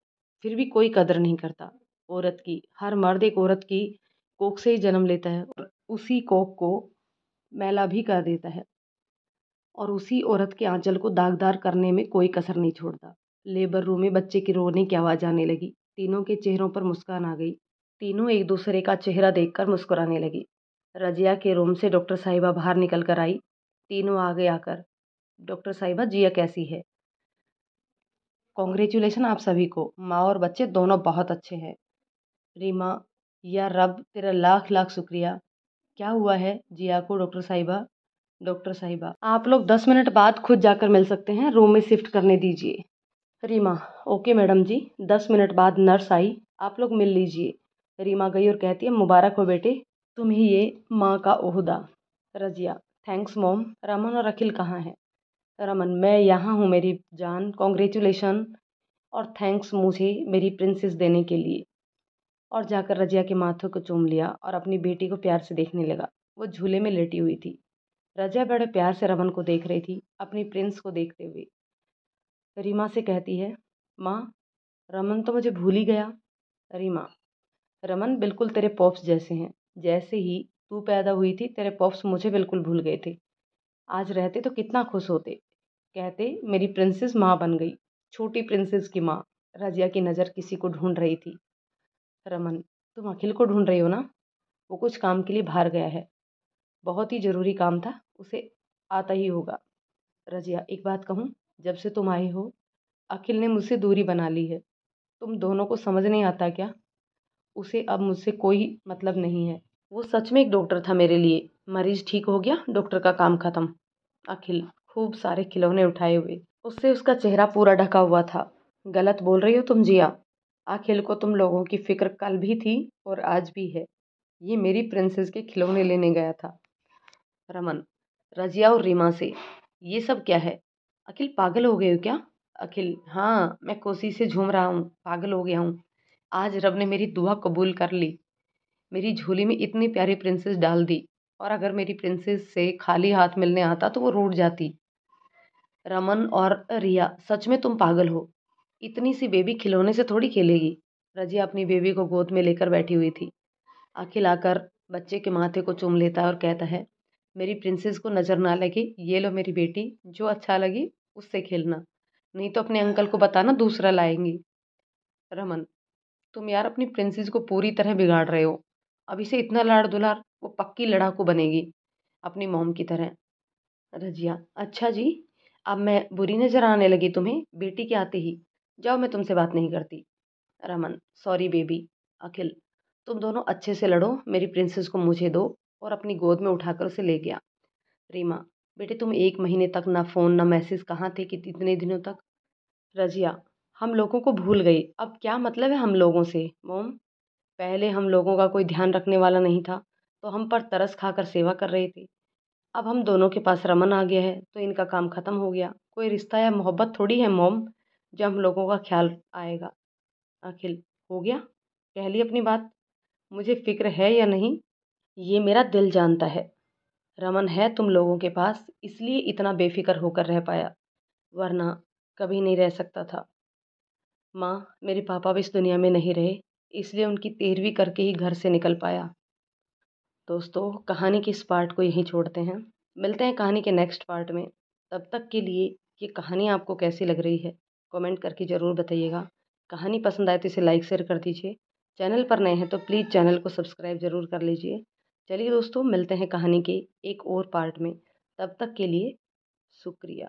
फिर भी कोई कदर नहीं करता औरत की। हर मर्द एक औरत की कोख से ही जन्म लेता है और उसी कोख को मैला भी कर देता है और उसी औरत के आंचल को दागदार करने में कोई कसर नहीं छोड़ता। लेबर रूम में बच्चे की रोने की आवाज़ आने लगी। तीनों के चेहरों पर मुस्कान आ गई। तीनों एक दूसरे का चेहरा देखकर मुस्कुराने लगी। रजिया के रूम से डॉक्टर साहिबा बाहर निकल कर आई। तीनों आगे आकर, डॉक्टर साहिबा, जिया कैसी है? कॉन्ग्रेचुलेशन आप सभी को, माँ और बच्चे दोनों बहुत अच्छे हैं। रीमा, या रब तेरा लाख लाख शुक्रिया। क्या हुआ है जिया को? डॉक्टर साहिबा। डॉक्टर साहिबा, आप लोग 10 मिनट बाद खुद जाकर मिल सकते हैं, रूम में शिफ्ट करने दीजिए। रीमा, ओके मैडम जी। 10 मिनट बाद नर्स आई, आप लोग मिल लीजिए। रीमा गई और कहती है, मुबारक हो बेटे, तुम्हें ये माँ का ओहदा। Razia, thanks mom. रमन और अखिल कहाँ हैं? रमन, मैं यहाँ हूँ मेरी जान, कॉन्ग्रेचुलेशन और थैंक्स मुझे मेरी प्रिंसेस देने के लिए। और जाकर रजिया के माथे को चूम लिया और अपनी बेटी को प्यार से देखने लगा। वो झूले में लेटी हुई थी। रजिया बड़े प्यार से रमन को देख रही थी, अपनी प्रिंस को देखते हुए। रीमा से कहती है, माँ, रमन तो मुझे भूल ही गया। रीमा, रमन बिल्कुल तेरे पॉप्स जैसे हैं। जैसे ही तू पैदा हुई थी तेरे पॉप्स मुझे बिल्कुल भूल गए थे। आज रहते तो कितना खुश होते, कहते मेरी प्रिंसेस माँ बन गई, छोटी प्रिंसेस की माँ। रजिया की नज़र किसी को ढूंढ रही थी। रमन, तुम अखिल को ढूंढ रही हो ना? वो कुछ काम के लिए बाहर गया है, बहुत ही ज़रूरी काम था, उसे आता ही होगा। रजिया, एक बात कहूँ, जब से तुम आए हो अखिल ने मुझसे दूरी बना ली है। तुम दोनों को समझ नहीं आता क्या? उसे अब मुझसे कोई मतलब नहीं है। वो सच में एक डॉक्टर था मेरे लिए। मरीज ठीक हो गया, डॉक्टर का काम खत्म। अखिल, खूब सारे खिलौने उठाए हुए, उससे उसका चेहरा पूरा ढका हुआ था। गलत बोल रही हो तुम जिया। अखिल को तुम लोगों की फिक्र कल भी थी और आज भी है। ये मेरी प्रिंसेस के खिलौने लेने गया था। रमन, रजिया और रीमा से, ये सब क्या है? अखिल, पागल हो गए हो क्या? अखिल, हाँ, मैं खुशी से झूम रहा हूँ, पागल हो गया हूँ। आज रब ने मेरी दुआ कबूल कर ली, मेरी झोली में इतनी प्यारी प्रिंसेस डाल दी। और अगर मेरी प्रिंसेस से खाली हाथ मिलने आता तो वो रूठ जाती। रमन और रिया, सच में तुम पागल हो। इतनी सी बेबी खिलौने से थोड़ी खेलेगी। रजिया अपनी बेबी को गोद में लेकर बैठी हुई थी। अखिल आकर बच्चे के माथे को चूम लेता है और कहता है, मेरी प्रिंसेस को नज़र ना लगे, ये लो मेरी बेटी, जो अच्छा लगे उससे खेलना, नहीं तो अपने अंकल को बताना दूसरा लाएंगी। रमन, तुम यार अपनी प्रिंसेस को पूरी तरह बिगाड़ रहे हो। अब इसे इतना लाड़ दुलार, वो पक्की लड़ाकू बनेगी अपनी मॉम की तरह। रजिया, अच्छा जी, अब मैं बुरी नज़र आने लगी तुम्हें बेटी के आते ही? जाओ, मैं तुमसे बात नहीं करती। Raman, sorry baby. अखिल, तुम दोनों अच्छे से लड़ो, मेरी प्रिंसेस को मुझे दो। और अपनी गोद में उठाकर उसे ले गया। रीमा, बेटे तुम 1 महीने तक ना फ़ोन ना मैसेज, कहाँ थे कि इतने दिनों तक? रजिया, हम लोगों को भूल गई, अब क्या मतलब है हम लोगों से? मोम, पहले हम लोगों का कोई ध्यान रखने वाला नहीं था तो हम पर तरस खाकर सेवा कर रहे थे। अब हम दोनों के पास रमन आ गया है तो इनका काम खत्म हो गया। कोई रिश्ता या मोहब्बत थोड़ी है मॉम, जब हम लोगों का ख्याल आएगा। अखिल, हो गया? कह ली अपनी बात। मुझे फ़िक्र है या नहीं, ये मेरा दिल जानता है। रमन है तुम लोगों के पास, इसलिए इतना बेफ़िक्र होकर रह पाया, वरना कभी नहीं रह सकता था। माँ, मेरे पापा अब इस दुनिया में नहीं रहे, इसलिए उनकी 13वीं करके ही घर से निकल पाया। दोस्तों, कहानी के इस पार्ट को यहीं छोड़ते हैं। मिलते हैं कहानी के नेक्स्ट पार्ट में। तब तक के लिए ये कहानी आपको कैसी लग रही है, कमेंट करके ज़रूर बताइएगा। कहानी पसंद आए तो इसे लाइक शेयर कर दीजिए। चैनल पर नए हैं तो प्लीज़ चैनल को सब्सक्राइब ज़रूर कर लीजिए। चलिए दोस्तों, मिलते हैं कहानी के एक और पार्ट में। तब तक के लिए शुक्रिया।